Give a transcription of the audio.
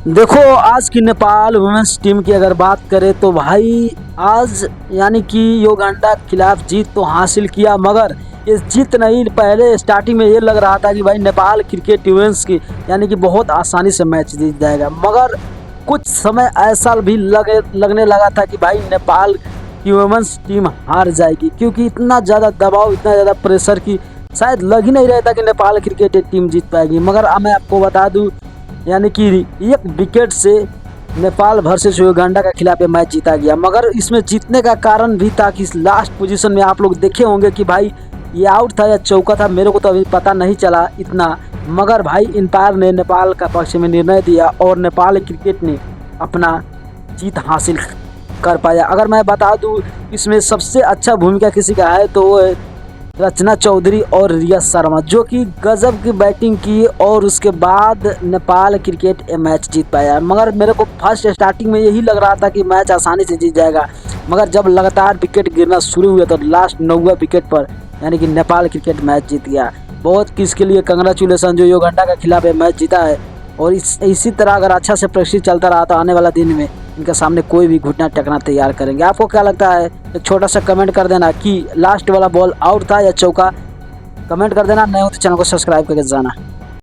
देखो आज की नेपाल वुमेन्स टीम की अगर बात करें तो भाई आज यानी कि युगांडा के खिलाफ जीत तो हासिल किया, मगर ये जीत नहीं, पहले स्टार्टिंग में ये लग रहा था कि भाई नेपाल क्रिकेट वुमेन्स की यानी कि बहुत आसानी से मैच जीत जाएगा। मगर कुछ समय ऐसा भी लगने लगा था कि भाई नेपाल की वुमेन्स टीम हार जाएगी, क्योंकि इतना ज़्यादा दबाव, इतना ज़्यादा प्रेशर की शायद लग ही नहीं रहा था कि नेपाल क्रिकेट टीम जीत पाएगी। मगर मैं आपको बता दूँ यानी कि एक विकेट से नेपाल वर्सेस युगांडा के खिलाफ ये मैच जीता गया। मगर इसमें जीतने का कारण भी था कि लास्ट पोजीशन में आप लोग देखे होंगे कि भाई ये आउट था या चौका था, मेरे को तो अभी पता नहीं चला इतना। मगर भाई अंपायर ने नेपाल का पक्ष में निर्णय दिया और नेपाल क्रिकेट ने अपना जीत हासिल कर पाया। अगर मैं बता दूं इसमें सबसे अच्छा भूमिका किसी का है तो वो रचना चौधरी और रिया शर्मा, जो कि गजब की बैटिंग की और उसके बाद नेपाल क्रिकेट मैच जीत पाया। मगर मेरे को फर्स्ट स्टार्टिंग में यही लग रहा था कि मैच आसानी से जीत जाएगा, मगर जब लगातार विकेट गिरना शुरू हुआ तो लास्ट 9वें विकेट पर यानी कि नेपाल क्रिकेट मैच जीत गया। बहुत किसके लिए कंग्रेचुलेसन जो युगांडा के खिलाफ मैच जीता है। और इसी तरह अगर अच्छा से प्रैक्टिस चलता रहा तो आने वाला दिन में इनके सामने कोई भी घुटना टेकना तैयार करेंगे। आपको क्या लगता है? एक छोटा सा कमेंट कर देना कि लास्ट वाला बॉल आउट था या चौका, कमेंट कर देना। नए हो तो चैनल को सब्सक्राइब करके जाना।